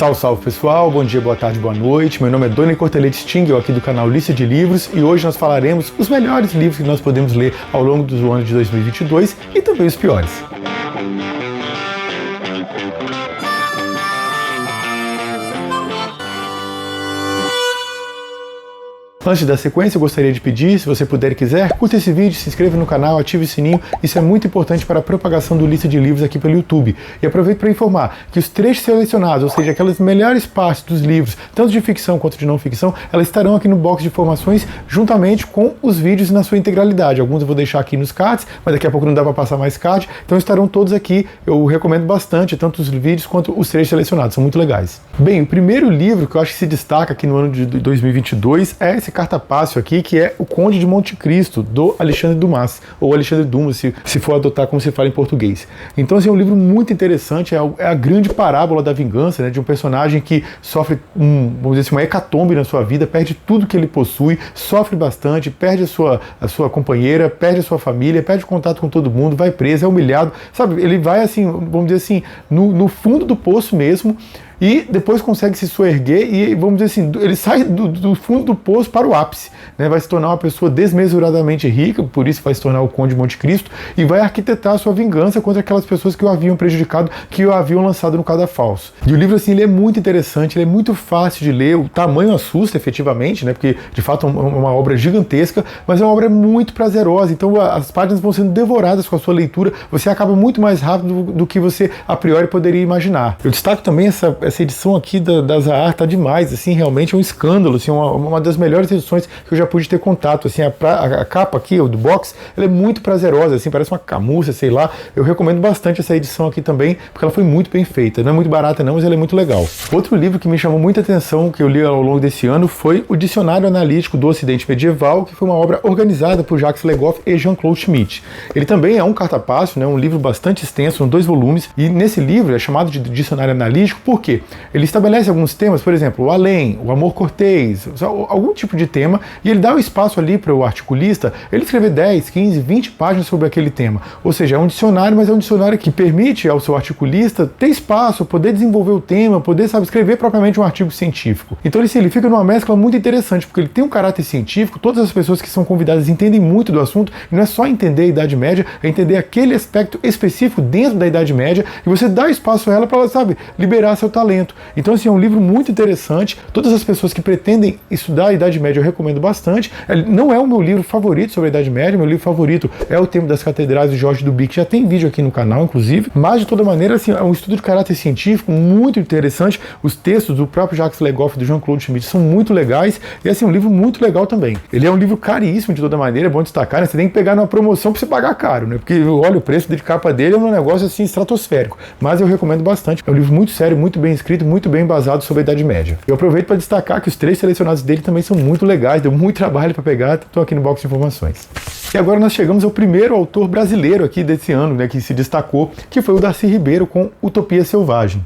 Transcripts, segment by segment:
Salve, salve pessoal, bom dia, boa tarde, boa noite. Meu nome é Doni Cortelete Stingel, aqui do canal Lista de Livros, e hoje nós falaremos os melhores livros que nós podemos ler ao longo do ano de 2022 e também os piores. Antes da sequência, eu gostaria de pedir, se você puder e quiser, curta esse vídeo, se inscreva no canal, ative o sininho, isso é muito importante para a propagação do Lista de Livros aqui pelo YouTube. E aproveito para informar que os trechos selecionados, ou seja, aquelas melhores partes dos livros, tanto de ficção quanto de não ficção, elas estarão aqui no box de informações, juntamente com os vídeos na sua integralidade. Alguns eu vou deixar aqui nos cards, mas daqui a pouco não dá para passar mais card, então estarão todos aqui. Eu recomendo bastante, tanto os vídeos quanto os trechos selecionados, são muito legais. Bem, o primeiro livro que eu acho que se destaca aqui no ano de 2022 é esse cartapácio aqui, que é O Conde de Monte Cristo, do Alexandre Dumas, ou Alexandre Dumas, se for adotar como se fala em português. Então, assim, é um livro muito interessante, é a grande parábola da vingança, né, de um personagem que sofre, vamos dizer assim, uma hecatombe na sua vida, perde tudo que ele possui, sofre bastante, perde a sua companheira, perde a sua família, perde o contato com todo mundo, vai preso, é humilhado, sabe, ele vai assim, vamos dizer assim, no fundo do poço mesmo, e depois consegue se soerguer e, vamos dizer assim, ele sai do fundo do poço para o ápice, né? Vai se tornar uma pessoa desmesuradamente rica, por isso vai se tornar o Conde de Monte Cristo, e vai arquitetar a sua vingança contra aquelas pessoas que o haviam prejudicado, que o haviam lançado no cadafalso. E o livro, assim, ele é muito interessante, ele é muito fácil de ler, o tamanho assusta efetivamente, né? Porque de fato é uma obra gigantesca, mas é uma obra muito prazerosa, então as páginas vão sendo devoradas com a sua leitura, você acaba muito mais rápido do que você a priori poderia imaginar. Eu destaco também essa edição aqui da Zahar, tá demais, assim, realmente é um escândalo, assim, uma das melhores edições que eu já pude ter contato, assim, a capa aqui, do box, ela é muito prazerosa, assim, parece uma camurça, sei lá, eu recomendo bastante essa edição aqui também, porque ela foi muito bem feita, não é muito barata não, mas ela é muito legal. Outro livro que me chamou muita atenção, que eu li ao longo desse ano, foi o Dicionário Analítico do Ocidente Medieval, que foi uma obra organizada por Jacques Le Goff e Jean-Claude Schmitt. Ele também é um cartapácio, né, um livro bastante extenso, são 2 volumes, e nesse livro é chamado de Dicionário Analítico, por quê? Ele estabelece alguns temas, por exemplo, o além, o amor cortês, algum tipo de tema, e ele dá o espaço ali para o articulista ele escrever 10, 15, 20 páginas sobre aquele tema. Ou seja, é um dicionário, mas é um dicionário que permite ao seu articulista ter espaço, poder desenvolver o tema, poder, sabe, escrever propriamente um artigo científico. Então ele fica numa mescla muito interessante, porque ele tem um caráter científico, todas as pessoas que são convidadas entendem muito do assunto, e não é só entender a Idade Média, é entender aquele aspecto específico dentro da Idade Média, e você dá espaço a ela para ela, sabe, liberar seu talento. Então, assim, é um livro muito interessante. Todas as pessoas que pretendem estudar a Idade Média eu recomendo bastante. Não é o meu livro favorito sobre a Idade Média, meu livro favorito é O Tempo das Catedrais, de Jorge Duby, que já tem vídeo aqui no canal, inclusive. Mas, de toda maneira, assim, é um estudo de caráter científico muito interessante. Os textos do próprio Jacques Le Goff e do Jean-Claude Schmitt são muito legais. E, assim, um livro muito legal também. Ele é um livro caríssimo, de toda maneira, é bom destacar, né? Você tem que pegar numa promoção para você pagar caro, né? Porque, olha, o preço de capa dele é um negócio, assim, estratosférico. Mas eu recomendo bastante. É um livro muito sério, muito bem escrito, muito bem embasado sobre a Idade Média. Eu aproveito para destacar que os 3 selecionados dele também são muito legais, deu muito trabalho para pegar, estou aqui no box de informações. E agora nós chegamos ao primeiro autor brasileiro aqui desse ano, né, que se destacou, que foi o Darcy Ribeiro com Utopia Selvagem.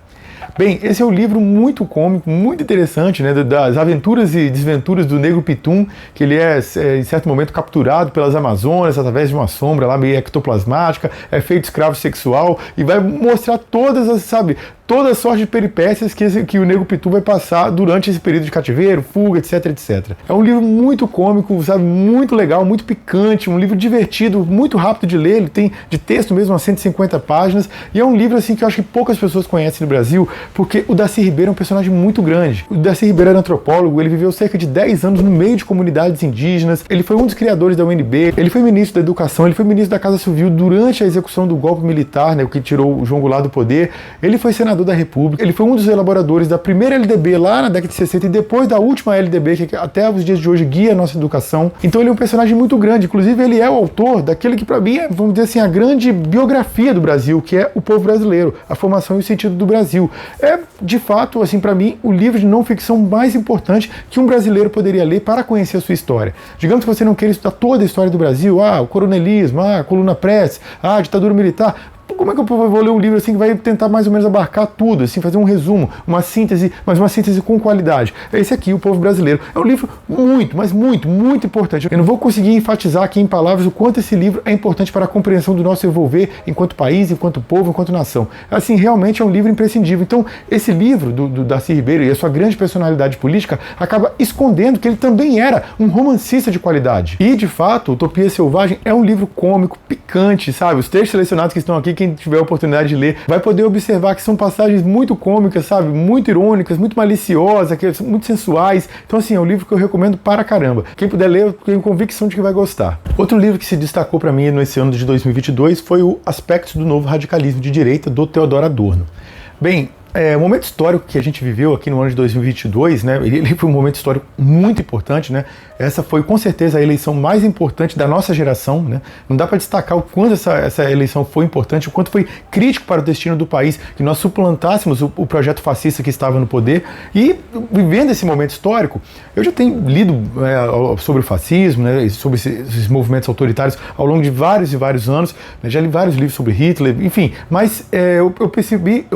Bem, esse é um livro muito cômico, muito interessante, né, das aventuras e desventuras do Negro Pitum, que ele é, em certo momento, capturado pelas Amazonas através de uma sombra lá meio ectoplasmática, é feito escravo sexual e vai mostrar todas as, sabe, toda a sorte de peripécias que o Negro Pitum vai passar durante esse período de cativeiro, fuga, etc, etc. É um livro muito cômico, sabe, muito legal, muito picante, um livro divertido, muito rápido de ler, ele tem de texto mesmo umas 150 páginas, e é um livro assim que eu acho que poucas pessoas conhecem no Brasil, porque o Darcy Ribeiro é um personagem muito grande. O Darcy Ribeiro era antropólogo, ele viveu cerca de 10 anos no meio de comunidades indígenas, ele foi um dos criadores da UNB, ele foi ministro da Educação, ele foi ministro da Casa Civil durante a execução do golpe militar, né, o que tirou o João Goulart do poder, ele foi senador da República, ele foi um dos elaboradores da primeira LDB lá na década de 60 e depois da última LDB, que até os dias de hoje guia a nossa educação. Então ele é um personagem muito grande, inclusive ele é o autor daquele que para mim é, vamos dizer assim, a grande biografia do Brasil, que é O Povo Brasileiro, a formação e o sentido do Brasil. É, de fato, assim, para mim, o livro de não ficção mais importante que um brasileiro poderia ler para conhecer a sua história. Digamos que você não queira estudar toda a história do Brasil, o coronelismo, a coluna Prestes, a ditadura militar, como é que eu vou ler um livro assim que vai tentar mais ou menos abarcar tudo, assim, fazer um resumo, uma síntese, mas uma síntese com qualidade? Esse aqui, O Povo Brasileiro. É um livro muito, mas muito, muito importante. Eu não vou conseguir enfatizar aqui em palavras o quanto esse livro é importante para a compreensão do nosso evolver enquanto país, enquanto povo, enquanto nação. Assim, realmente é um livro imprescindível. Então, esse livro do Darcy Ribeiro e a sua grande personalidade política acaba escondendo que ele também era um romancista de qualidade. E, de fato, Utopia Selvagem é um livro cômico, picante, sabe? Os trechos selecionados que estão aqui, quem tiver a oportunidade de ler, vai poder observar que são passagens muito cômicas, sabe? Muito irônicas, muito maliciosas, muito sensuais. Então, assim, é um livro que eu recomendo para caramba. Quem puder ler, eu tenho convicção de que vai gostar. Outro livro que se destacou para mim nesse ano de 2022 foi o Aspectos do Novo Radicalismo de Direita, do Theodor Adorno. Bem, o momento histórico que a gente viveu aqui no ano de 2022, né, ele foi um momento histórico muito importante, né? Essa foi com certeza a eleição mais importante da nossa geração, né? Não dá para destacar o quanto essa eleição foi importante, o quanto foi crítico para o destino do país, que nós suplantássemos o projeto fascista que estava no poder. E vivendo esse momento histórico, eu já tenho lido sobre o fascismo, né, sobre esses movimentos autoritários ao longo de vários e vários anos, né, já li vários livros sobre Hitler, enfim, mas eu percebi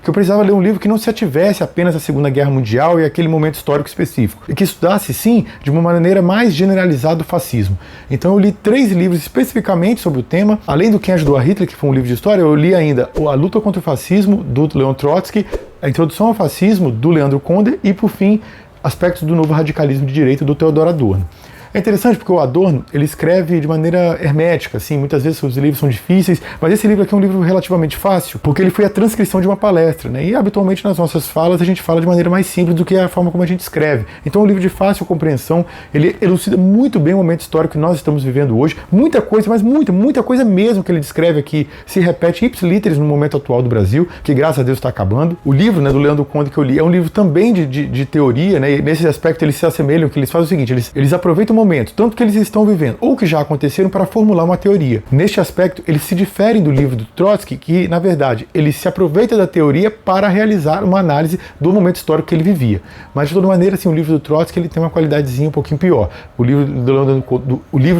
que eu precisava ler um livro que não se ativesse apenas à Segunda Guerra Mundial e aquele momento histórico específico, e que estudasse, sim, de uma maneira mais generalizada o fascismo. Então eu li 3 livros especificamente sobre o tema. Além do Quem Ajudou a Hitler, que foi um livro de história, eu li ainda A Luta contra o Fascismo, do Leon Trotsky, A Introdução ao Fascismo, do Leandro Conde, e, por fim, Aspectos do Novo Radicalismo de Direita, do Theodor Adorno. É interessante porque o Adorno, ele escreve de maneira hermética, assim, muitas vezes os livros são difíceis, mas esse livro aqui é um livro relativamente fácil, porque ele foi a transcrição de uma palestra, né? E habitualmente nas nossas falas a gente fala de maneira mais simples do que a forma como a gente escreve. Então é um livro de fácil compreensão, ele elucida muito bem o momento histórico que nós estamos vivendo hoje, muita coisa, mas muita coisa mesmo que ele descreve aqui se repete ipsiliteris no momento atual do Brasil, que graças a Deus está acabando. O livro, né, do Leandro Conde que eu li é um livro também de teoria, né? E nesse aspecto eles se assemelham, que eles fazem o seguinte, eles aproveitam momento, tanto que eles estão vivendo ou que já aconteceram, para formular uma teoria. Neste aspecto, eles se diferem do livro do Trotsky, que, na verdade, ele se aproveita da teoria para realizar uma análise do momento histórico que ele vivia. Mas, de toda maneira, assim, o livro do Trotsky ele tem uma qualidadezinha um pouquinho pior. O livro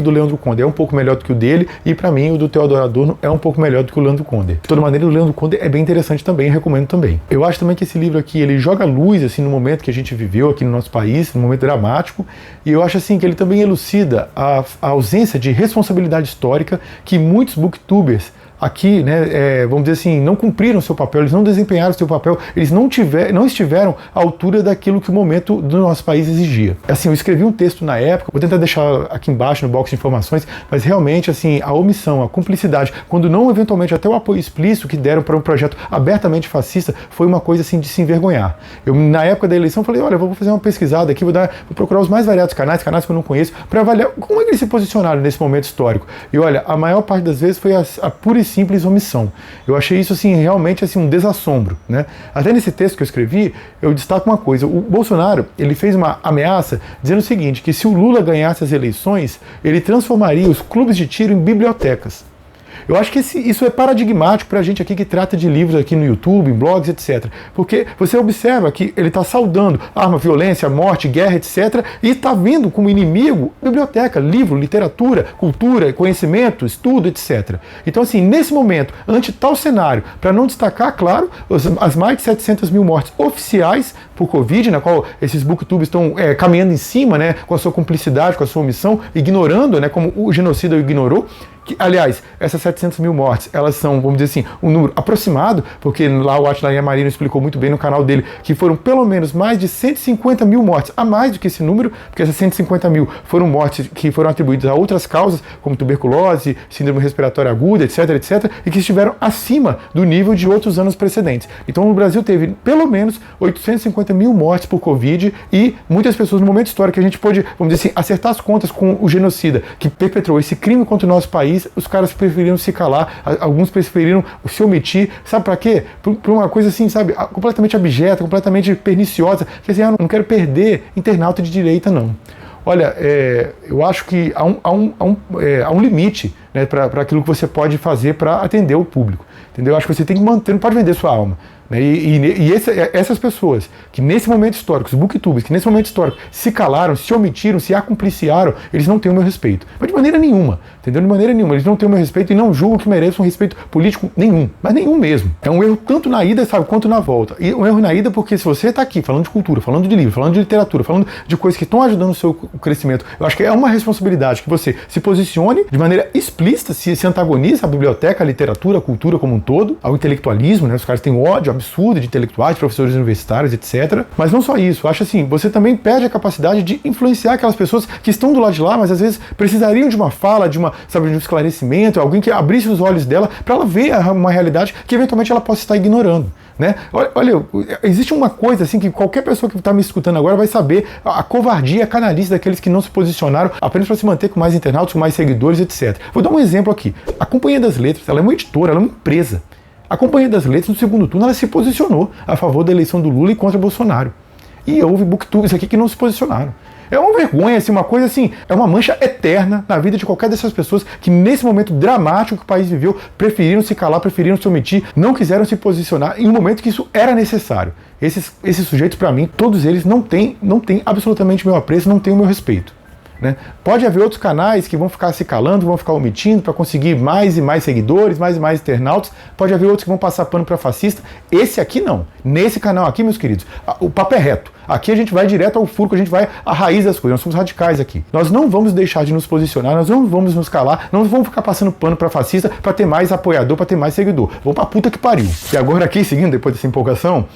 do Leandro Conde é um pouco melhor do que o dele, e, para mim, o do Theodor Adorno é um pouco melhor do que o Leandro Conde. De toda maneira, o Leandro Conde é bem interessante também, recomendo também. Eu acho também que esse livro aqui, ele joga luz, assim, no momento que a gente viveu aqui no nosso país, num momento dramático, e eu acho, assim, que ele também elucida a ausência de responsabilidade histórica que muitos booktubers aqui, né, vamos dizer assim, não cumpriram seu papel, eles não desempenharam seu papel, eles não estiveram à altura daquilo que o momento do nosso país exigia. Assim, eu escrevi um texto na época, vou tentar deixar aqui embaixo no box de informações, mas realmente, assim, a omissão, a cumplicidade, quando não eventualmente até o apoio explícito que deram para um projeto abertamente fascista, foi uma coisa assim de se envergonhar. Eu, na época da eleição, falei, olha, eu vou fazer uma pesquisada aqui, vou procurar os mais variados canais que eu não conheço, para avaliar como é que eles se posicionaram nesse momento histórico. E olha, a maior parte das vezes foi a pura e simples omissão. Eu achei isso, assim, realmente, assim, um desassombro, né? Até nesse texto que eu escrevi, eu destaco uma coisa. O Bolsonaro, ele fez uma ameaça dizendo o seguinte, que se o Lula ganhasse as eleições, ele transformaria os clubes de tiro em bibliotecas. Eu acho que isso é paradigmático para a gente aqui que trata de livros aqui no YouTube, em blogs, etc. Porque você observa que ele está saudando arma, violência, morte, guerra, etc. E está vendo como inimigo biblioteca, livro, literatura, cultura, conhecimento, estudo, etc. Então, assim, nesse momento, ante tal cenário, para não destacar, claro, as mais de 700 mil mortes oficiais por Covid, na qual esses booktubers estão caminhando em cima, né, com a sua cumplicidade, com a sua omissão, ignorando, né, como o genocida ignorou. Que, aliás, essas 700 mil mortes, elas são, vamos dizer assim, um número aproximado, porque lá o Atila Yamarino explicou muito bem no canal dele que foram pelo menos mais de 150 mil mortes, a mais do que esse número, porque essas 150 mil foram mortes que foram atribuídas a outras causas, como tuberculose, síndrome respiratória aguda, etc, e que estiveram acima do nível de outros anos precedentes. Então o Brasil teve pelo menos 850 mil mortes por Covid e muitas pessoas no momento histórico que a gente pôde, vamos dizer assim, acertar as contas com o genocida que perpetrou esse crime contra o nosso país. Os caras preferiram se calar, alguns preferiram se omitir, sabe pra quê? Por uma coisa assim, sabe, completamente abjeta, completamente perniciosa, quer dizer, eu não quero perder internauta de direita, não. Olha, eu acho que há um limite, né, para aquilo que você pode fazer para atender o público, entendeu? Eu acho que você tem que manter, não pode vender sua alma. Né? Essas pessoas que nesse momento histórico, os booktubers que nesse momento histórico se calaram, se omitiram, se acumpliciaram, eles não têm o meu respeito. Mas de maneira nenhuma, entendeu? De maneira nenhuma. Eles não têm o meu respeito e não julgam que mereçam um respeito político nenhum. Mas nenhum mesmo. É um erro tanto na ida, sabe, quanto na volta. E um erro na ida porque se você está aqui falando de cultura, falando de livro, falando de literatura, falando de coisas que estão ajudando o seu crescimento, eu acho que é uma responsabilidade que você se posicione de maneira explícita, se antagoniza à biblioteca, à literatura, à cultura como um todo, ao intelectualismo, né? Os caras têm ódio absurdo de intelectuais, de professores universitários, etc. Mas não só isso, eu acho assim, você também perde a capacidade de influenciar aquelas pessoas que estão do lado de lá, mas às vezes precisariam de uma fala, de um esclarecimento, alguém que abrisse os olhos dela para ela ver uma realidade que eventualmente ela possa estar ignorando. Né? Olha, existe uma coisa assim que qualquer pessoa que está me escutando agora vai saber: a covardia, a canalice daqueles que não se posicionaram apenas para se manter com mais internautas, com mais seguidores, etc. Vou dar um exemplo aqui. A Companhia das Letras, ela é uma editora, ela é uma empresa. A Companhia das Letras, no segundo turno, ela se posicionou a favor da eleição do Lula e contra Bolsonaro. E houve booktubers aqui que não se posicionaram. É uma vergonha, assim, uma coisa assim, é uma mancha eterna na vida de qualquer dessas pessoas que nesse momento dramático que o país viveu, preferiram se calar, preferiram se omitir, não quiseram se posicionar em um momento que isso era necessário. Esses sujeitos, para mim, todos eles não têm absolutamente meu apreço, não têm o meu respeito. Né? Pode haver outros canais que vão ficar se calando, vão ficar omitindo para conseguir mais e mais seguidores, mais e mais internautas. Pode haver outros que vão passar pano para fascista. Esse aqui não. Nesse canal aqui, meus queridos, o papo é reto. Aqui a gente vai direto ao furco, a gente vai à raiz das coisas. Nós somos radicais aqui. Nós não vamos deixar de nos posicionar, nós não vamos nos calar, não vamos ficar passando pano para fascista para ter mais apoiador, para ter mais seguidor. Vamos pra puta que pariu. E agora aqui, seguindo, depois dessa empolgação,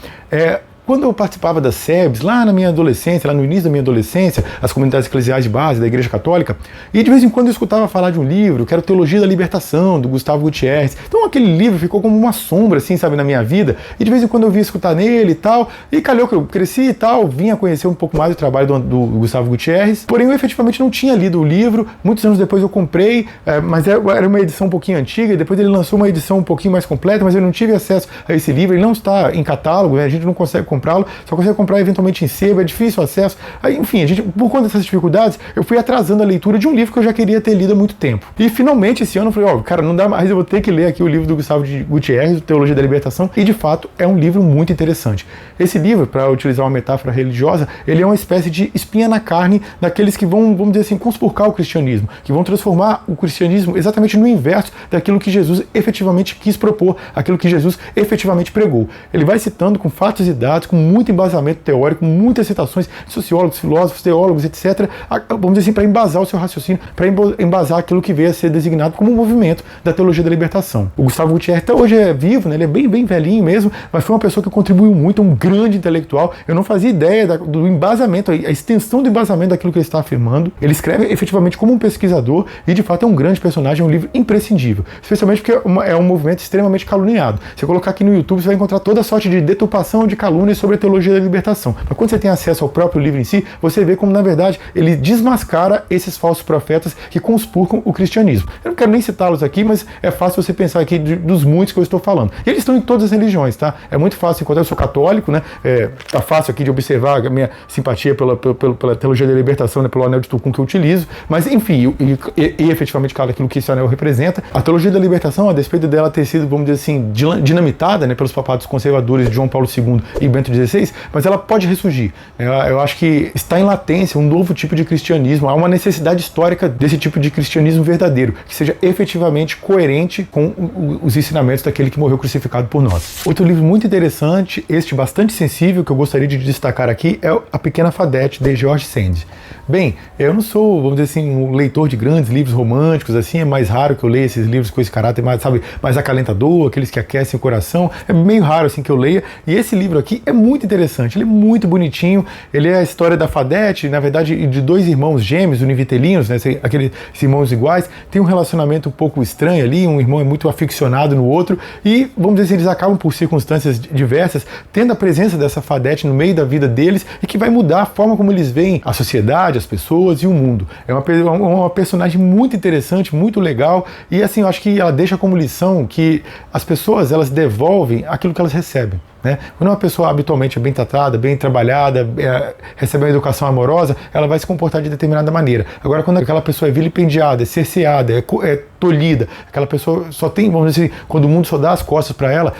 quando eu participava das SEBs, lá na minha adolescência, lá no início da minha adolescência, as comunidades eclesiais de base da Igreja Católica, e de vez em quando eu escutava falar de um livro, que era o Teologia da Libertação, do Gustavo Gutierrez. Então aquele livro ficou como uma sombra, assim, sabe, na minha vida, e de vez em quando eu via escutar nele e tal, e calhou que eu cresci e tal, vinha conhecer um pouco mais o trabalho do Gustavo Gutierrez, porém eu efetivamente não tinha lido o livro. Muitos anos depois eu comprei, mas era uma edição um pouquinho antiga, e depois ele lançou uma edição um pouquinho mais completa, mas eu não tive acesso a esse livro, ele não está em catálogo, né? A gente não consegue comprá-lo, só consegue comprar eventualmente em sebo, é difícil o acesso. Aí, enfim, por conta dessas dificuldades, eu fui atrasando a leitura de um livro que eu já queria ter lido há muito tempo. E finalmente esse ano eu falei, cara, não dá mais, eu vou ter que ler aqui o livro do Gustavo Gutierrez, Teologia da Libertação, e de fato é um livro muito interessante. Esse livro, para utilizar uma metáfora religiosa, ele é uma espécie de espinha na carne daqueles que vão, vamos dizer assim, conspurcar o cristianismo, que vão transformar o cristianismo exatamente no inverso daquilo que Jesus efetivamente quis propor, aquilo que Jesus efetivamente pregou. Ele vai citando com fatos e dados, com muito embasamento teórico, muitas citações de sociólogos, filósofos, teólogos, etc., vamos dizer assim, para embasar o seu raciocínio, para embasar aquilo que veio a ser designado como um movimento da teologia da libertação. O Gustavo Gutierrez até hoje é vivo, né? Ele é bem velhinho mesmo, mas foi uma pessoa que contribuiu muito, um grande intelectual. Eu não fazia ideia do embasamento, a extensão do embasamento daquilo que ele está afirmando. Ele escreve efetivamente como um pesquisador e, de fato, é um grande personagem, é um livro imprescindível, especialmente porque é um movimento extremamente caluniado. Se você colocar aqui no YouTube, você vai encontrar toda sorte de deturpação, de calúnias sobre a teologia da libertação. Mas quando você tem acesso ao próprio livro em si, você vê como, na verdade, ele desmascara esses falsos profetas que conspurcam o cristianismo. Eu não quero nem citá-los aqui, mas é fácil você pensar aqui dos muitos que eu estou falando. E eles estão em todas as religiões, tá? É muito fácil encontrar, eu sou católico, né? Tá fácil aqui de observar a minha simpatia pela teologia da libertação, né? Pelo anel de Tucum que eu utilizo, mas enfim, e efetivamente, claro, aquilo que esse anel representa. A teologia da libertação, a despeito dela ter sido, vamos dizer assim, dinamitada, né, pelos papados conservadores de João Paulo II e Bento XVI, mas ela pode ressurgir. Eu acho que está em latência um novo tipo de cristianismo. Há uma necessidade histórica desse tipo de cristianismo verdadeiro, que seja efetivamente coerente com os ensinamentos daquele que morreu crucificado por nós. Outro livro muito interessante, este bastante sensível, que eu gostaria de destacar aqui, é A Pequena Fadete, de George Sand. Bem, eu não sou, vamos dizer assim, um leitor de grandes livros românticos, assim, é mais raro que eu leia esses livros com esse caráter mais, sabe, mais acalentador, aqueles que aquecem o coração, é meio raro, assim, que eu leia, e esse livro aqui é muito interessante, ele é muito bonitinho, ele é a história da Fadete, na verdade, de dois irmãos gêmeos, univitelinos, né, aqueles irmãos iguais, tem um relacionamento um pouco estranho ali, um irmão é muito aficionado no outro, e, vamos dizer assim, eles acabam por circunstâncias diversas, tendo a presença dessa Fadete no meio da vida deles, e que vai mudar a forma como eles veem a sociedade, as pessoas e o mundo. É uma personagem muito interessante, muito legal, e assim, eu acho que ela deixa como lição que as pessoas, elas devolvem aquilo que elas recebem. né? Quando uma pessoa habitualmente é bem tratada, bem trabalhada, recebe uma educação amorosa, ela vai se comportar de determinada maneira. Agora, quando aquela pessoa é vilipendiada, é cerceada, é tolhida, aquela pessoa só tem, vamos dizer assim, quando o mundo só dá as costas para ela,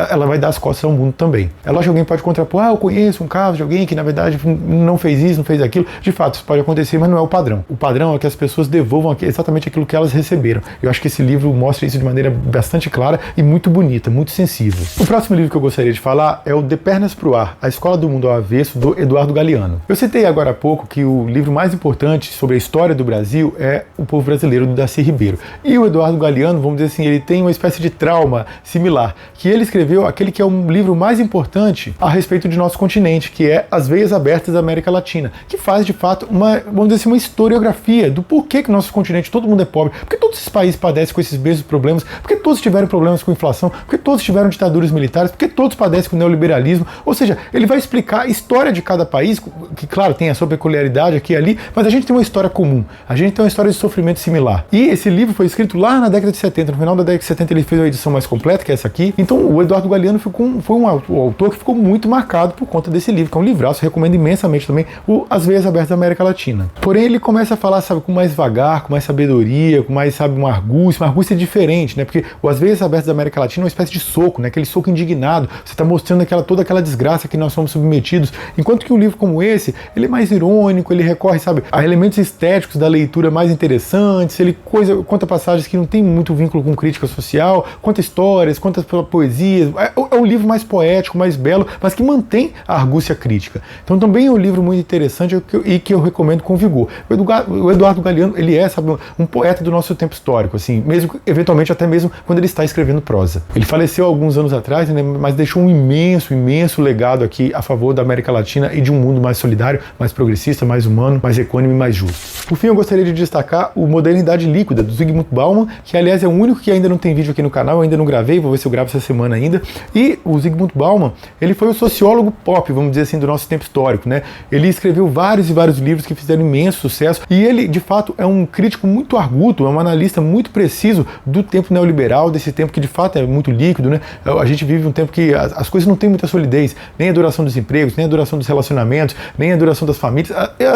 ela vai dar as costas ao mundo também. É lógico que alguém pode contrapor, eu conheço um caso de alguém que na verdade não fez isso, não fez aquilo. De fato, isso pode acontecer, mas não é o padrão. O padrão é que as pessoas devolvam exatamente aquilo que elas receberam. Eu acho que esse livro mostra isso de maneira bastante clara e muito bonita, muito sensível. O próximo livro que eu gostaria de falar é o De Pernas pro Ar, A Escola do Mundo ao Avesso, do Eduardo Galeano. Eu citei agora há pouco que o livro mais importante sobre a história do Brasil é O Povo Brasileiro, do Darcy Ribeiro. E o Eduardo Galeano, vamos dizer assim, ele tem uma espécie de trauma similar, que ele escreveu aquele que é um livro mais importante a respeito de nosso continente, que é As Veias Abertas da América Latina, que faz de fato vamos dizer assim, uma historiografia do porquê que nosso continente, todo mundo é pobre, porque todos esses países padecem com esses mesmos problemas, porque todos tiveram problemas com inflação, porque todos tiveram ditaduras militares, porque todos padecem com o neoliberalismo. Ou seja, ele vai explicar a história de cada país, que claro, tem a sua peculiaridade aqui e ali, mas a gente tem uma história comum, a gente tem uma história de sofrimento similar. E esse livro foi escrito lá na década de 70, no final da década de 70 ele fez uma edição mais completa, que é essa aqui. Então o Eduardo Galeano foi um autor que ficou muito marcado por conta desse livro, que é um livraço, recomendo imensamente também, As Veias Abertas da América Latina. Porém, ele começa a falar, sabe, com mais vagar, com mais sabedoria, com mais, sabe, uma argúcia diferente, né? Porque As Veias Abertas da América Latina é uma espécie de soco, né? Aquele soco indignado, você está mostrando toda aquela desgraça que nós somos submetidos, enquanto que um livro como esse, ele é mais irônico, ele recorre, sabe, a elementos estéticos da leitura mais interessantes, ele conta passagens que não tem muito vínculo com crítica social, conta histórias, conta poesias, é um livro mais poético, mais belo, mas que mantém a argúcia crítica. Então também é um livro muito interessante e que eu recomendo com vigor. O Eduardo Galeano, ele é, sabe, um poeta do nosso tempo histórico, assim, mesmo, eventualmente até mesmo quando ele está escrevendo prosa. Ele faleceu alguns anos atrás, né, mas deixou um imenso legado aqui a favor da América Latina e de um mundo mais solidário, mais progressista, mais humano, mais equânime e mais justo. Por fim, eu gostaria de destacar o Modernidade Líquida, do Zygmunt Bauman, que aliás é o único que ainda não tem vídeo aqui no canal, eu ainda não gravei, vou ver se eu gravo essa semana ainda. E o Zygmunt Bauman, ele foi o sociólogo pop, vamos dizer assim, do nosso tempo histórico, né? Ele escreveu vários livros que fizeram imenso sucesso, e ele, de fato, é um crítico muito arguto, é um analista muito preciso do tempo neoliberal, desse tempo que de fato é muito líquido, né? A gente vive um tempo que as coisas não têm muita solidez, nem a duração dos empregos, nem a duração dos relacionamentos, nem a duração das famílias.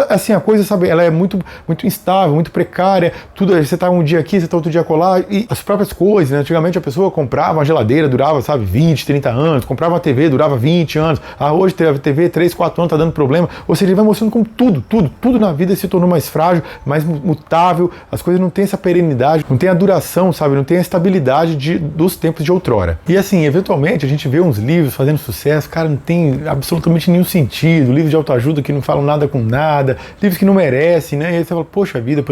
Assim, a coisa, sabe, ela é muito instável, muito precária, tudo, você tá um dia aqui, você tá outro dia acolá, e as próprias coisas, né? Antigamente a pessoa comprava uma geladeira, durava, sabe, 20, 30 anos, comprava uma TV, durava 20 anos, hoje a TV 3, 4 anos tá dando problema, ou seja, ele vai mostrando como tudo na vida se tornou mais frágil, mais mutável, as coisas não têm essa perenidade, não tem a duração, sabe, não tem a estabilidade dos tempos de outrora. E assim, eventualmente a gente vê uns livros fazendo sucesso, cara, não tem absolutamente nenhum sentido, livros de autoajuda que não falam nada com nada, livros que não merecem, né? E aí você fala, poxa vida,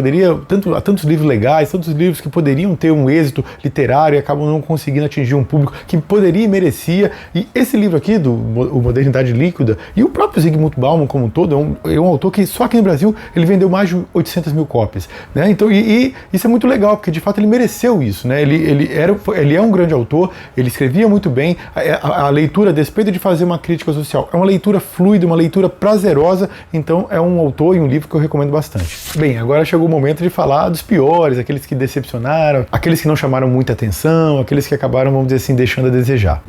há tantos livros legais, tantos livros que poderiam ter um êxito literário e acabam não conseguindo atingir um público que poderia e merecia. E esse livro aqui, o Modernidade Líquida, e o próprio Zygmunt Bauman como um todo, é um autor que só aqui no Brasil ele vendeu mais de 800 mil cópias, né? Então, e isso é muito legal, porque de fato ele mereceu isso, né? Ele é um grande autor, ele escrevia muito bem, a leitura, a despeito de fazer uma crítica social, é uma leitura fluida, uma leitura prazerosa, então é um autor e um livro que eu recomendo bastante. Bem, agora chegou o momento de falar dos piores, aqueles que decepcionaram, aqueles que não chamaram muita atenção, aqueles que acabaram, vamos dizer assim, deixando a desejar.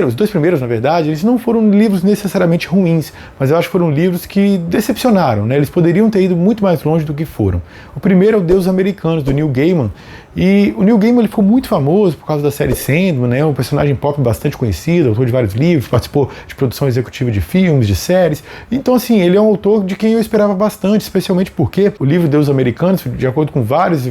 Os dois primeiros, na verdade, eles não foram livros necessariamente ruins, mas eu acho que foram livros que decepcionaram, né? Eles poderiam ter ido muito mais longe do que foram. O primeiro é o Deuses Americanos, do Neil Gaiman, e o Neil Gaiman ele ficou muito famoso por causa da série Sandman, né? Um personagem pop bastante conhecido, autor de vários livros, participou de produção executiva de filmes, de séries. Então, assim, ele é um autor de quem eu esperava bastante, especialmente porque o livro Deuses Americanos, de acordo com vários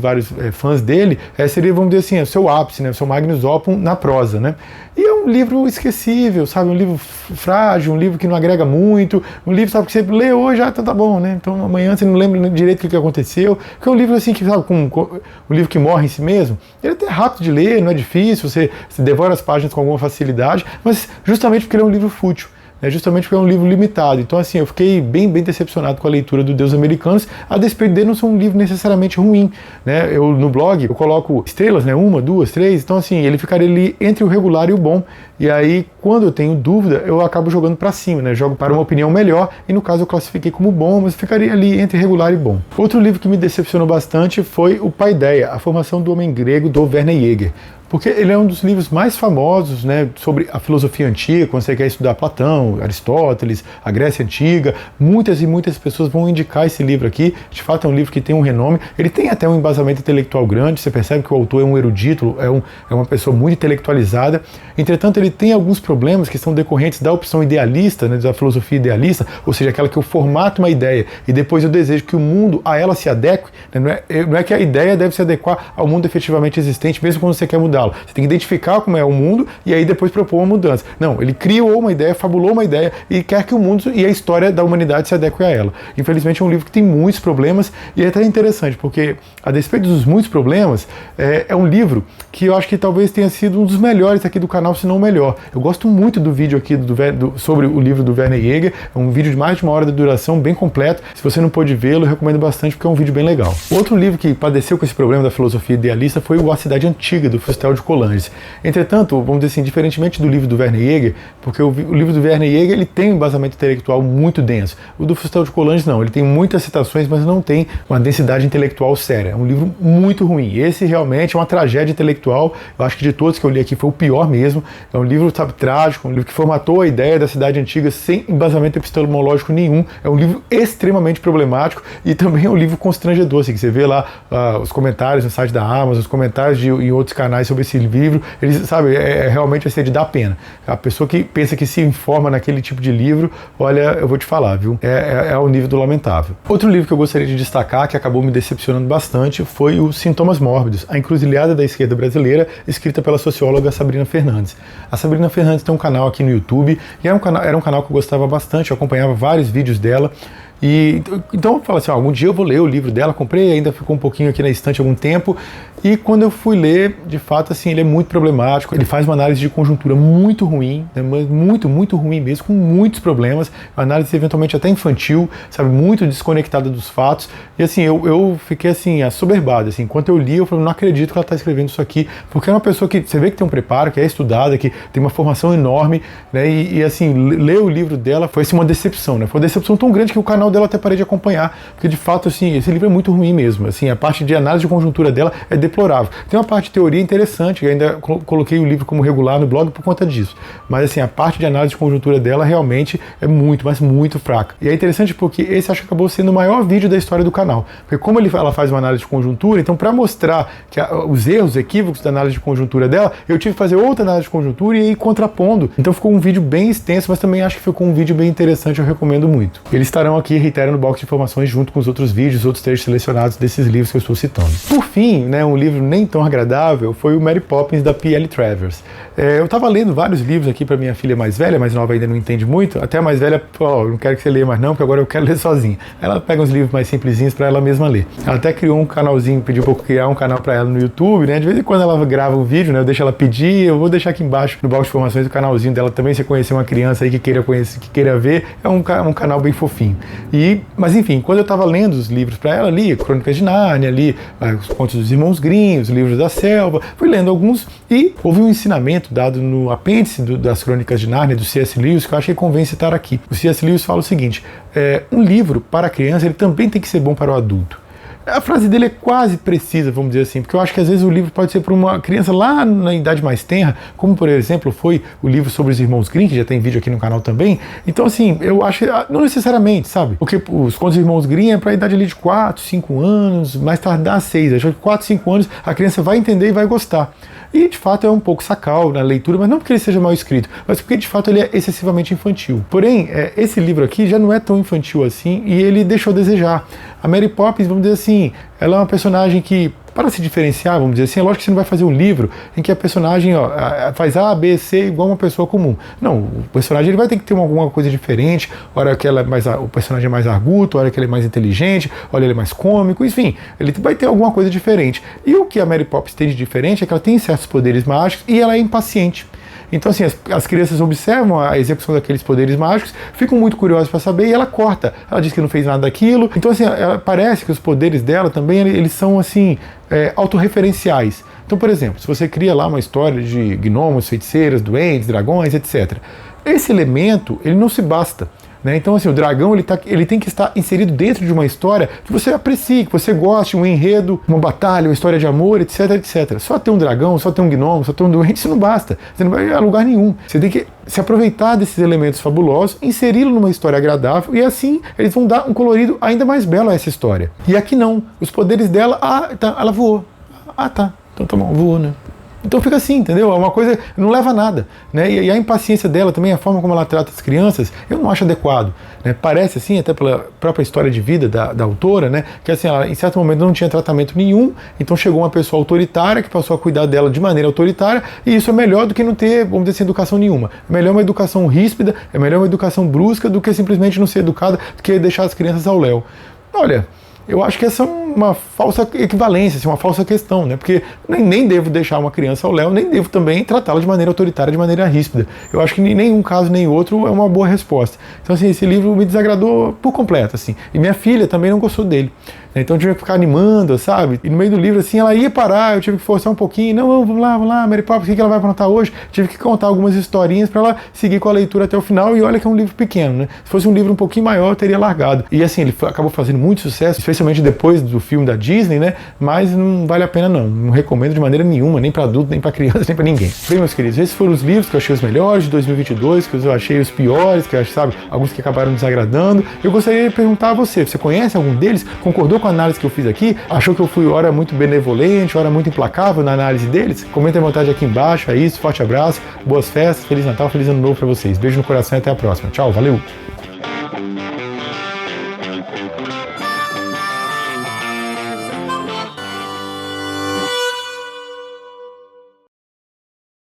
fãs dele, seria, vamos dizer assim, o seu ápice, né? O seu magnus opum na prosa, né? E é um livro esquecível, sabe? Um livro frágil, um livro que não agrega muito, um livro, sabe, que você lê hoje, então tá bom, né? Então amanhã você não lembra direito o que aconteceu, que é um livro assim que, sabe, um livro que morre em si mesmo, ele é até rápido de ler, não é difícil, você devora as páginas com alguma facilidade, mas justamente porque ele é um livro fútil. Justamente porque é um livro limitado. Então, assim, eu fiquei bem decepcionado com a leitura do Deuses Americanos, a despeito dele não ser um livro necessariamente ruim, né? Eu, no blog, eu coloco estrelas, né? 1, 2, 3, então, assim, ele ficaria ali entre o regular e o bom, e aí, quando eu tenho dúvida, eu acabo jogando para cima, né? Jogo para uma opinião melhor, e no caso eu classifiquei como bom, mas ficaria ali entre regular e bom. Outro livro que me decepcionou bastante foi o Paideia, A Formação do Homem Grego, do Werner Jaeger. porque ele é um dos livros mais famosos, né, sobre a filosofia antiga. Quando você quer estudar Platão, Aristóteles, a Grécia Antiga, muitas e muitas pessoas vão indicar esse livro aqui. De fato é um livro que tem um renome, ele tem até um embasamento intelectual grande, você percebe que o autor é um erudito, é uma pessoa muito intelectualizada. Entretanto, ele tem alguns problemas que são decorrentes da opção idealista, né, da filosofia idealista, ou seja, aquela que eu formato uma ideia e depois eu desejo que o mundo a ela se adeque, né, não é que a ideia deve se adequar ao mundo efetivamente existente, mesmo quando você quer mudá-lo. Você tem que identificar como é o mundo e aí depois propor uma mudança. Não, ele criou uma ideia, fabulou uma ideia e quer que o mundo e a história da humanidade se adequem a ela. Infelizmente é um livro que tem muitos problemas e é até interessante, porque a despeito dos muitos problemas, é um livro que eu acho que talvez tenha sido um dos melhores aqui do canal, se não o melhor. Eu gosto muito do vídeo aqui sobre o livro do Werner Jaeger, é um vídeo de mais de 1 hora de duração, bem completo. Se você não pôde vê-lo, eu recomendo bastante porque é um vídeo bem legal. Outro livro que padeceu com esse problema da filosofia idealista foi o A Cidade Antiga, do Fustel de Coulanges. Entretanto, vamos dizer assim, diferentemente do livro do Werner Jaeger, porque o livro do Werner Jaeger ele tem um embasamento intelectual muito denso. O do Fustel de Coulanges não, ele tem muitas citações, mas não tem uma densidade intelectual séria. É um livro muito ruim. Esse realmente é uma tragédia intelectual. Eu acho que de todos que eu li aqui foi o pior mesmo. É um livro, sabe, trágico, um livro que formatou a ideia da cidade antiga sem embasamento epistemológico nenhum. É um livro extremamente problemático e também é um livro constrangedor, assim, que você vê lá os comentários no site da Amazon, os comentários em outros canais sobre esse livro, eles, sabe, realmente assim, de dar pena. A pessoa que pensa que se informa naquele tipo de livro, olha, eu vou te falar, viu? É ao nível do lamentável. Outro livro que eu gostaria de destacar, que acabou me decepcionando bastante, foi o Sintomas Mórbidos, A Encruzilhada da Esquerda Brasileira, escrita pela socióloga Sabrina Fernandes. A Sabrina Fernandes tem um canal aqui no YouTube, e era um canal que eu gostava bastante, eu acompanhava vários vídeos dela, e então eu falo assim, algum dia eu vou ler o livro dela, comprei, ainda ficou um pouquinho aqui na estante há algum tempo, e quando eu fui ler, de fato, assim, ele é muito problemático, ele faz uma análise de conjuntura muito ruim, né, muito ruim mesmo, com muitos problemas, uma análise eventualmente até infantil, sabe, muito desconectada dos fatos, e assim, eu fiquei assim, assoberbado, assim, enquanto eu li, eu falei, não acredito que ela está escrevendo isso aqui, porque é uma pessoa que, você vê que tem um preparo, que é estudada, que tem uma formação enorme, né, e assim, ler o livro dela foi assim, uma decepção, né, foi uma decepção tão grande que o canal dela até parei de acompanhar, porque de fato, assim, esse livro é muito ruim mesmo, assim, a parte de análise de conjuntura dela é deplorável. Tem uma parte de teoria interessante, que ainda coloquei o livro como regular no blog por conta disso, mas assim, a parte de análise de conjuntura dela realmente é muito, mas muito fraca. E é interessante porque esse acho que acabou sendo o maior vídeo da história do canal, porque como ela faz uma análise de conjuntura, então para mostrar que os erros, os equívocos da análise de conjuntura dela, eu tive que fazer outra análise de conjuntura e ir contrapondo. Então ficou um vídeo bem extenso, mas também acho que ficou um vídeo bem interessante, eu recomendo muito. Eles estarão aqui, reitero, no box de informações junto com os outros vídeos, outros trechos selecionados desses livros que eu estou citando. Por fim, né, um livro nem tão agradável foi o Mary Poppins, da P.L. Travers. Eu estava lendo vários livros aqui para minha filha mais velha, mais nova ainda não entende muito, até a mais velha, não quero que você leia mais não, porque agora eu quero ler sozinha. Ela pega uns livros mais simplesinhos para ela mesma ler. Ela até criou um canalzinho, pediu para eu criar um canal para ela no YouTube, né? De vez em quando ela grava um vídeo, né? Eu deixo ela pedir, eu vou deixar aqui embaixo no box de informações o canalzinho dela também, se conhecer uma criança aí que queira conhecer, que queira ver, é um canal bem fofinho. Mas enfim, quando eu estava lendo os livros para ela, li Crônicas de Nárnia, li os Contos dos Irmãos Grimm, os livros da Selva, fui lendo alguns e houve um ensinamento dado no apêndice das Crônicas de Nárnia, do C.S. Lewis, que eu acho que convém citar aqui. O C.S. Lewis fala o seguinte, um livro para a criança ele também tem que ser bom para o adulto. A frase dele é quase precisa, vamos dizer assim, porque eu acho que às vezes o livro pode ser para uma criança lá na idade mais tenra, como por exemplo foi o livro sobre os Irmãos Grimm, que já tem vídeo aqui no canal também. Então assim, eu acho que não necessariamente, sabe? Porque os Contos dos Irmãos Grimm é para a idade ali de 4, 5 anos, mais tardar 6. Acho que 4, 5 anos a criança vai entender e vai gostar. E de fato é um pouco sacal na leitura, mas não porque ele seja mal escrito, mas porque de fato ele é excessivamente infantil. Porém, esse livro aqui já não é tão infantil assim e ele deixou a desejar. A Mary Poppins, vamos dizer assim, ela é uma personagem que, para se diferenciar, vamos dizer assim, é lógico que você não vai fazer um livro em que a personagem faz A, B, C igual uma pessoa comum. Não, o personagem ele vai ter que ter alguma coisa diferente, hora que ela o personagem é mais arguto, hora que ele é mais inteligente, hora ele é mais cômico, enfim, ele vai ter alguma coisa diferente. E o que a Mary Poppins tem de diferente é que ela tem certos poderes mágicos e ela é impaciente. Então, assim, as crianças observam a execução daqueles poderes mágicos, ficam muito curiosas para saber e ela corta. Ela diz que não fez nada daquilo. Então, assim, parece que os poderes dela também, eles são, assim, autorreferenciais. Então, por exemplo, se você cria lá uma história de gnomos, feiticeiras, duendes, dragões, etc. Esse elemento, ele não se basta. né? Então, assim, o dragão ele tem que estar inserido dentro de uma história que você aprecie, que você goste, um enredo, uma batalha, uma história de amor, etc, etc. Só ter um dragão, só ter um gnomo, só ter um doente, isso não basta. Você não vai a lugar nenhum. Você tem que se aproveitar desses elementos fabulosos, inseri-lo numa história agradável e assim eles vão dar um colorido ainda mais belo a essa história. E aqui não. Os poderes dela, tá, ela voou. Tá. Então tá bom, voou, né? Então fica assim, entendeu? É uma coisa que não leva a nada, né? E a impaciência dela também, a forma como ela trata as crianças, eu não acho adequado, né? Parece assim, até pela própria história de vida da autora, né? Que assim, ela em certo momento não tinha tratamento nenhum, então chegou uma pessoa autoritária que passou a cuidar dela de maneira autoritária, e isso é melhor do que não ter, vamos dizer assim, educação nenhuma. É melhor uma educação ríspida, é melhor uma educação brusca do que simplesmente não ser educada, do que deixar as crianças ao léu. Olha, eu acho que essa é uma falsa equivalência, assim, uma falsa questão, né? Porque nem devo deixar uma criança ao léu, nem devo também tratá-la de maneira autoritária, de maneira ríspida. Eu acho que em nenhum caso nem outro é uma boa resposta. Então, assim, esse livro me desagradou por completo, assim. E minha filha também não gostou dele. Então eu tive que ficar animando, sabe? E no meio do livro, assim, ela ia parar, eu tive que forçar um pouquinho. Não, vamos lá, Mary Poppins, o que ela vai aprontar hoje? Tive que contar algumas historinhas para ela seguir com a leitura até o final. E olha que é um livro pequeno, né? Se fosse um livro um pouquinho maior, eu teria largado. E assim, ele acabou fazendo muito sucesso, especialmente depois do filme da Disney, né? Mas não vale a pena não. Não recomendo de maneira nenhuma, nem para adulto, nem para criança, nem para ninguém. Bem, meus queridos, esses foram os livros que eu achei os melhores de 2022, que eu achei os piores, que eu acho, sabe, alguns que acabaram desagradando. Eu gostaria de perguntar a você conhece algum deles? Concordou com a análise que eu fiz aqui? Achou que eu fui ora muito benevolente, ora muito implacável na análise deles? Comenta à vontade aqui embaixo. É isso, forte abraço, boas festas, Feliz Natal, Feliz Ano Novo para vocês. Beijo no coração e até a próxima. Tchau, valeu!